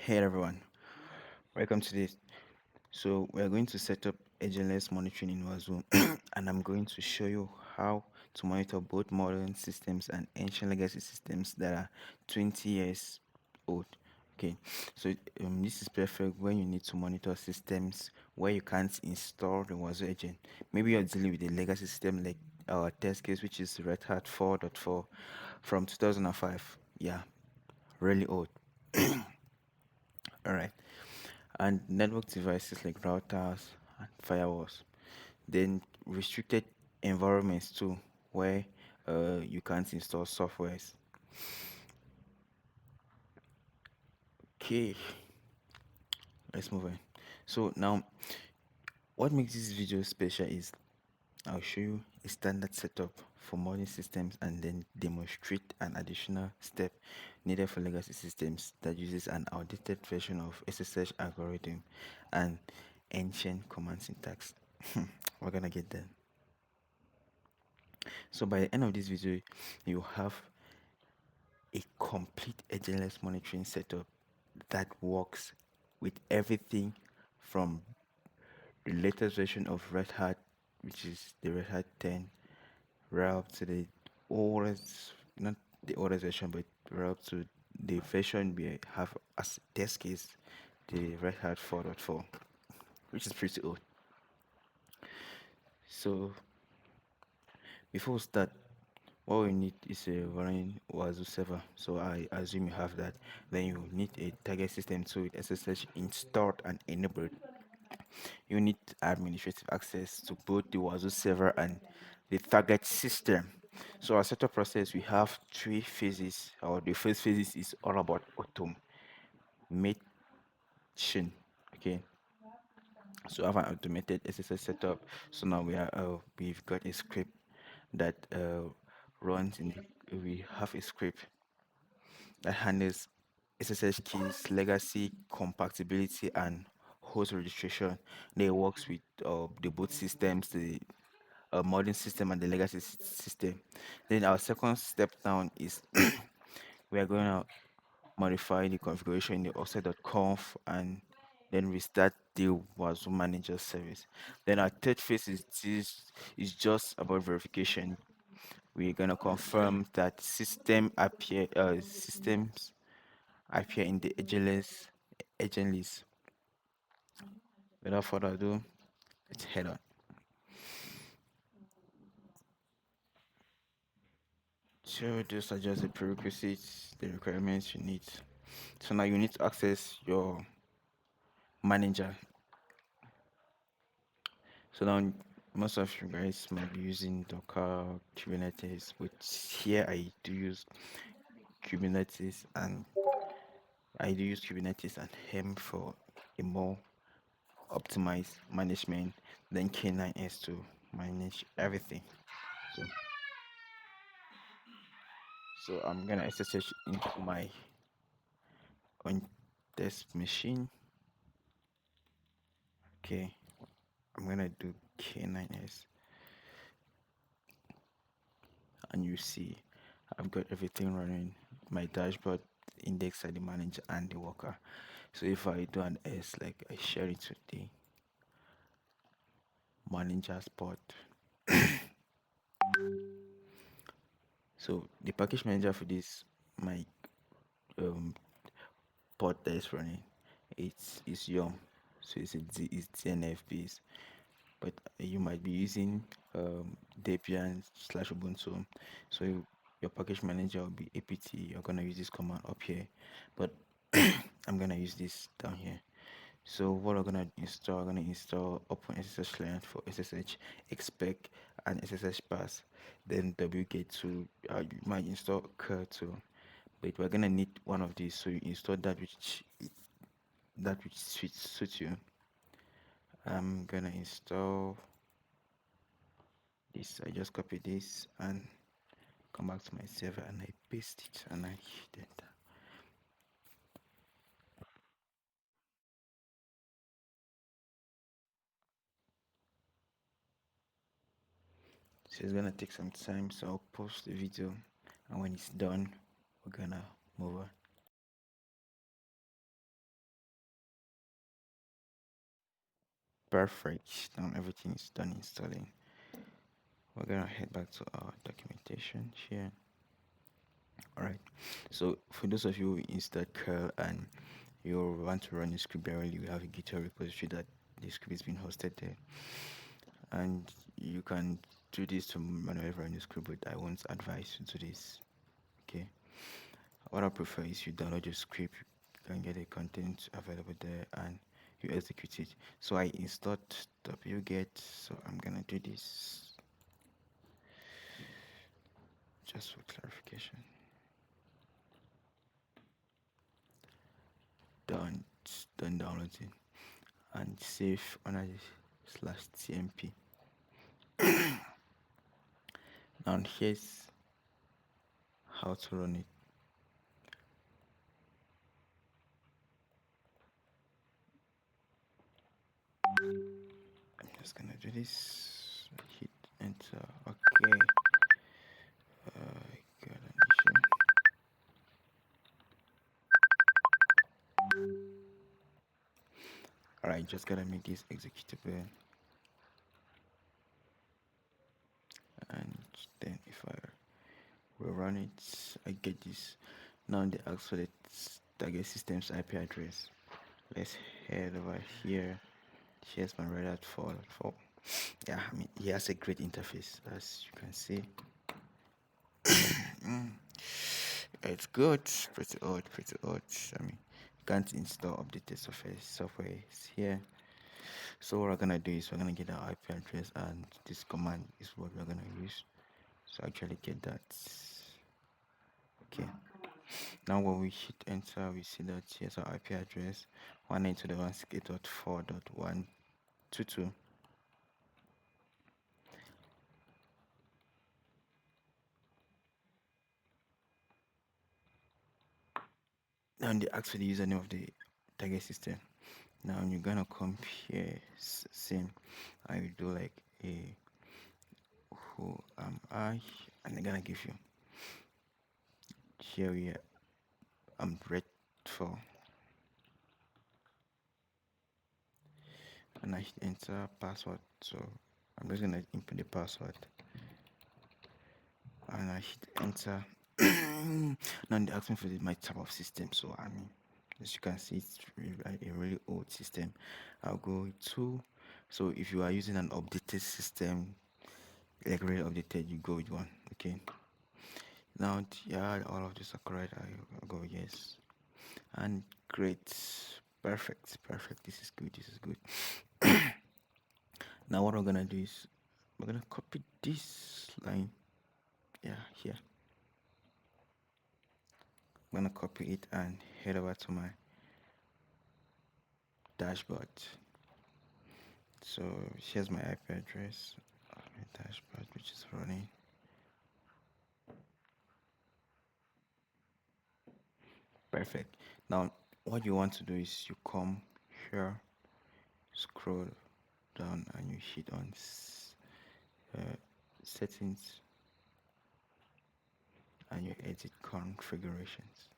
Hey everyone, welcome to this. So we are going to set up agentless monitoring in Wazuh, and I'm going to show you how to monitor both modern systems and ancient legacy systems that are 20 years old. Okay, so this is perfect when you need to monitor systems where you can't install the Wazuh agent. Maybe you're dealing with a legacy system like our test case, which is Red Hat 4.4 from 2005. Yeah, really old. All right, and network devices like routers and firewalls. Then restricted environments too, where you can't install softwares. Okay, let's move on. So now, what makes this video special is I'll show you a standard setup for modern systems and then demonstrate an additional step needed for legacy systems that uses an outdated version of SSH algorithm and ancient command syntax. We're gonna get there. So by the end of this video, you have a complete agentless monitoring setup that works with everything from the latest version of Red Hat, which is the Red Hat 10, right up to the oldest, not the oldest version, but right up to the version we have as test case, the Red Hat 4.4, which is pretty old. So before we start, what we need is a running Wazuh server. So I assume you have that. Then you need a target system to with SSH installed and enabled. You need administrative access to both the Wazuh server and the target system. So our setup process, we have three phases. Or the first phase is all about automation. Okay. So I have an automated SSH setup. So now we've got a script that runs in we have a script that handles SSH keys, legacy, compatibility, and host registration. They works with the both systems, the modern system and the legacy system. Then our second step down is we are going to modify the configuration in the ossec.conf and then restart the Wazuh manager service. Then our third phase is just about verification. We're gonna confirm that systems appear in the agent list. Without further ado, let's head on. So those are just the prerequisites, the requirements you need. So now you need to access your manager. So now most of you guys might be using Docker, Kubernetes, but here I do use Kubernetes and Hem for a more optimized management than K9s to manage everything. So, so I'm gonna SSH into my on test machine. Okay, I'm gonna do K9s, and you see I've got everything running. My dashboard, index ID manager, and the worker. So if I do an S, like I share it with the manager's port. So the package manager for this, my um, port that is running, it's Yum. So it's DNF based, but you might be using Debian slash Ubuntu. So your package manager will be apt. You're gonna use this command up here, but I'm gonna use this down here. So what I'm gonna install Open SSH client for SSH, expect and SSH pass, then wget2. You might install cur2, but we're gonna need one of these. So you install that which suits you. I'm gonna install this. I just copy this and come back to my server and I paste it and I hit enter. So it's gonna take some time, so I'll post the video, and when it's done, we're gonna move on. Perfect. Now everything is done installing. We're gonna head back to our documentation here. All right. So for those of you who installed curl and you want to run a script barely, we have a GitHub repository that the script is being hosted there, and you can do this to manually run your script, but I won't advise you to do this. Okay. What I prefer is you download your script, you can get the content available there, and you execute it. So I installed wget, so I'm gonna do this just for clarification. Done, done downloading, and save under /tmp. Now here's how to run it. I'm just gonna do this. Hit enter. Okay. I got an issue. Alright, just gotta make this executable, and then if I will run it, I get this. Now they ask for the target system's IP address. Let's head over here. Here's my Red Hat 4.4. Yeah, I mean, he has a great interface, as you can see. It's good, pretty old, pretty old. I mean, you can't install updated software is here. So what we're gonna do is we're gonna get our IP address, and this command is what we're gonna use. So actually get that. Okay. Now when we hit enter, we see that here's our IP address 192.168.4.122. Now they ask for the username of the target system. Now you're gonna come here, same. I do like a who am I, and they're gonna give you here we are. I'm grateful, and I hit enter password. So I'm just gonna input the password, and I hit enter. Now they ask me for my type of system. So I mean, as you can see, it's a really old system. I'll go to. So if you are using an updated system, like really updated, you go with one. Okay. Now, yeah, all of this are correct. I'll go yes, and great, perfect, perfect. This is good. This is good. Now, what we're gonna do is we're gonna copy this line. Yeah, here. I'm gonna copy it and head over to my dashboard. So here's my IP address, my dashboard, which is running. Perfect. Now, what you want to do is you come here, scroll down, and you hit on settings, and you edit configurations.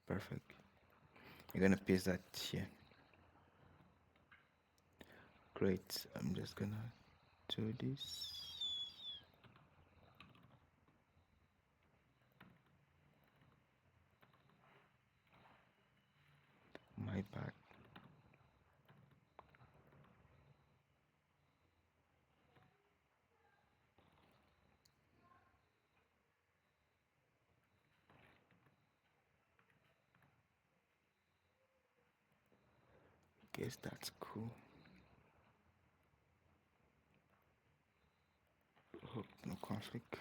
Perfect. You're gonna paste that here. Great. I'm just gonna do this. My bad. Guess that's cool. Hope no conflict.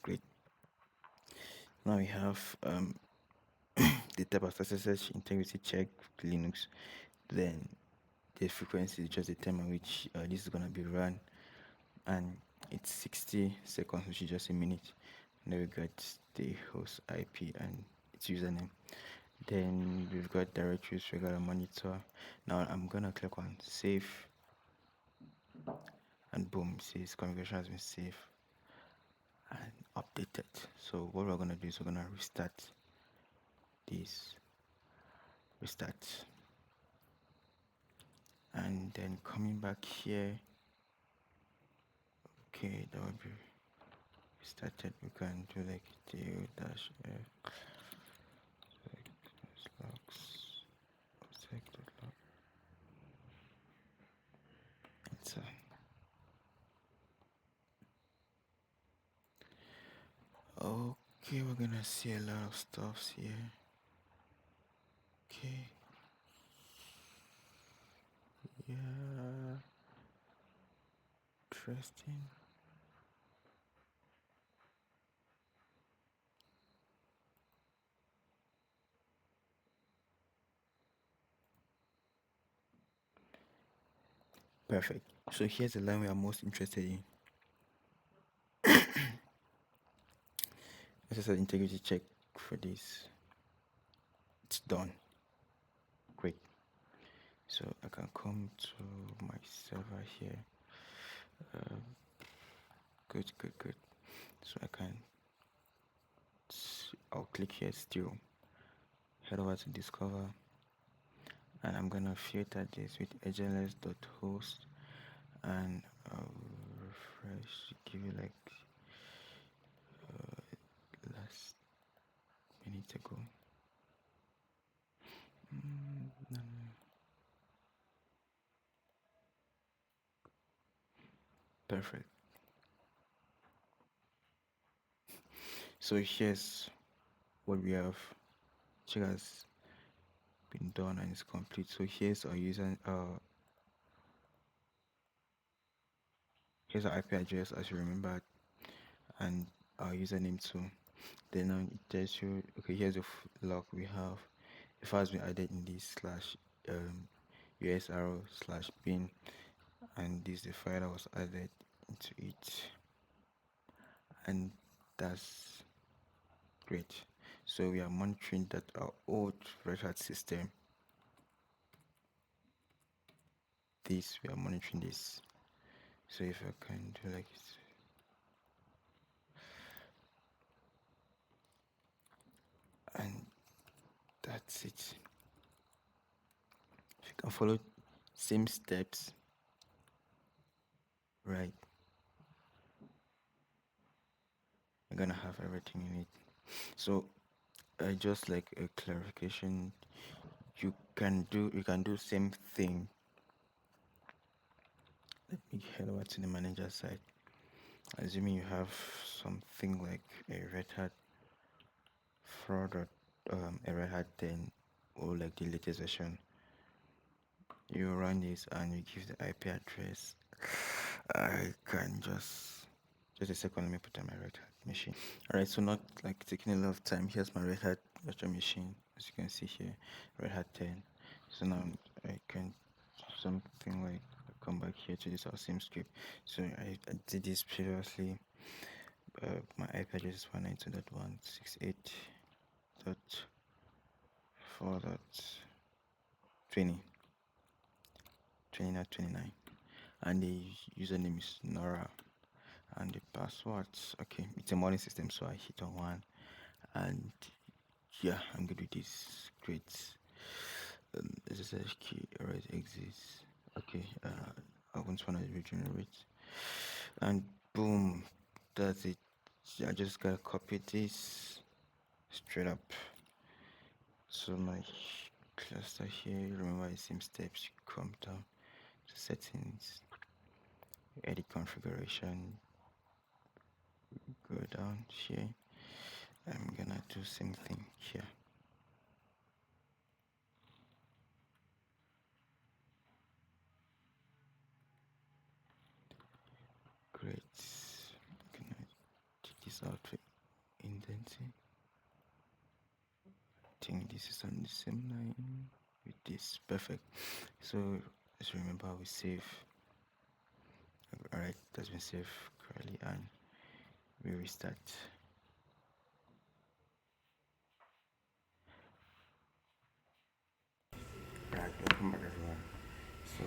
Great. Now we have the type of SSH integrity check Linux. Then the frequency is just the time at which this is gonna be run, and it's 60 seconds, which is just a minute. And then we got the host IP and its username. Then we've got directories, we got a monitor. Now I'm gonna click on save, and boom, it says configuration has been saved and updated. So what we're gonna do is we're gonna restart this. restart. And then coming back here, okay, that would be restarted. We can do like do dash f logs ossec.log. Enter. Okay, we're gonna see a lot of stuffs here. Okay. Yeah. Interesting. Perfect. So here's the line we are most interested in. SSL integrity check for this. It's done. Great. So I can come to my server here. Good. So I can, I'll click here still. Head over to discover. And I'm gonna filter this with agentless.host, and I'll refresh, give you like last minute ago. No. Perfect. So here's what we have. Check has been done and it's complete. So here's our user. Here's our IP address as you remember, and our username too. Then it tells you, okay, here's the log we have. The file has been added in this slash usr/bin, and this is the file that was added into it, and that's great. So we are monitoring that our old Red Hat system, this, we are monitoring this. So if I can do like this, and that's it. If you can follow same steps, right, you're gonna have everything in it. So just like a clarification, you can do same thing. Let me head over to the manager side. Assuming you have something like a Red Hat fraud or a Red Hat 10 or like the latest version, you run this and you give the IP address. I can just a second, let me put on my Red Hat machine. Alright, so not like taking a lot of time. Here's my Red Hat virtual machine, as you can see here, Red Hat 10. So now I can do something like come back here to this our SIEM script. So I did this previously. My IP address is 192.168.4.20, 29, and the username is Nora, and the passwords, okay, it's a modern system, so I hit on one, and yeah, I'm good with this. Great. SSH key already exists. Okay, I want to regenerate, and boom, that's it. I just gotta copy this straight up. So my cluster here, remember the same steps. You come down to settings, edit configuration, go down here. I'm gonna do same thing here. Great. I'm gonna take this out for indenting. I think this is on the same line with this. Perfect. So just remember we save. Alright, that's been saved correctly, and we restart. Right, welcome back everyone. So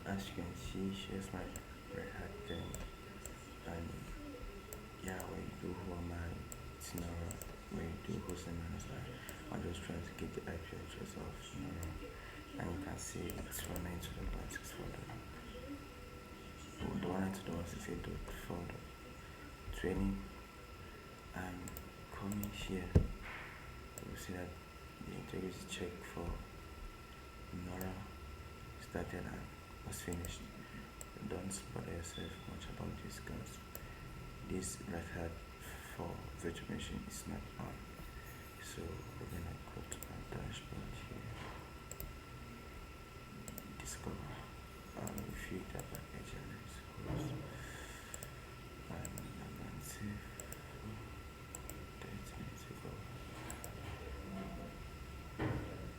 as you can see, here's my Red Hat 10, and yeah, when you do who am I, it's now when you do host and manager, I'm just trying to get the IP address of Nora, and you can see it's 192.168.4. The 192.168.4.20. And coming here, you will see that the integrity check for Nora started and was finished. Don't bother yourself much about this because this right hat for virtual machine is not on. So we're gonna go to our dashboard here, discover, if you tap on Agentless Rules, and I'm gonna save 30 minutes ago,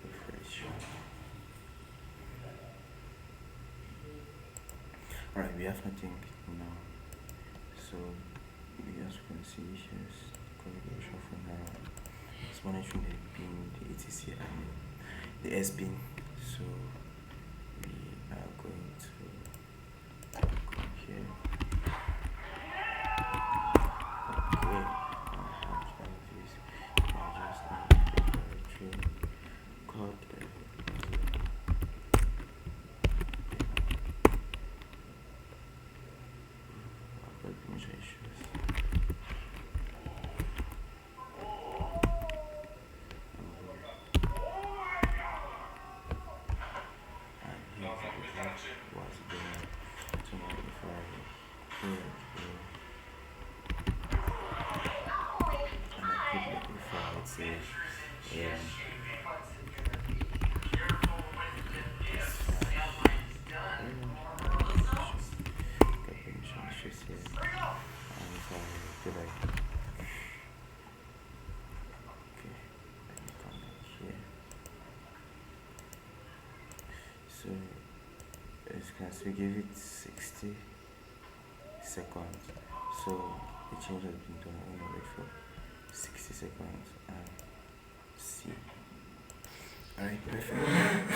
refresh. Alright, we have nothing now, so we as can see here's configuration for now. It's monitoring the bin, the etc and the S bin. So we are going to go here. Okay, how to this? I just need the directory called permission issues. And here's the exact what's going on. So now if I here and I put the before it says permission issues here, and if I do like okay, let me come back here. So as you can see, we give it 60 seconds. So the change has been done. I'm gonna wait for 60 seconds and see. Alright, perfect.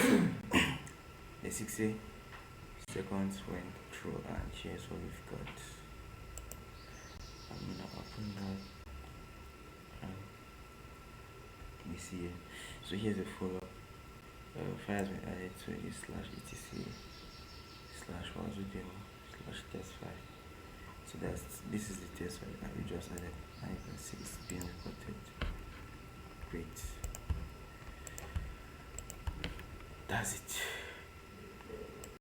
So the 60 seconds went through, and here's what we've got. I'm gonna open that and we see it. So here's a follow-up. File has been added to the /etc/Wazuh/test file. So this is the test file that we just added, and you can see it's being recorded. Great. That's it.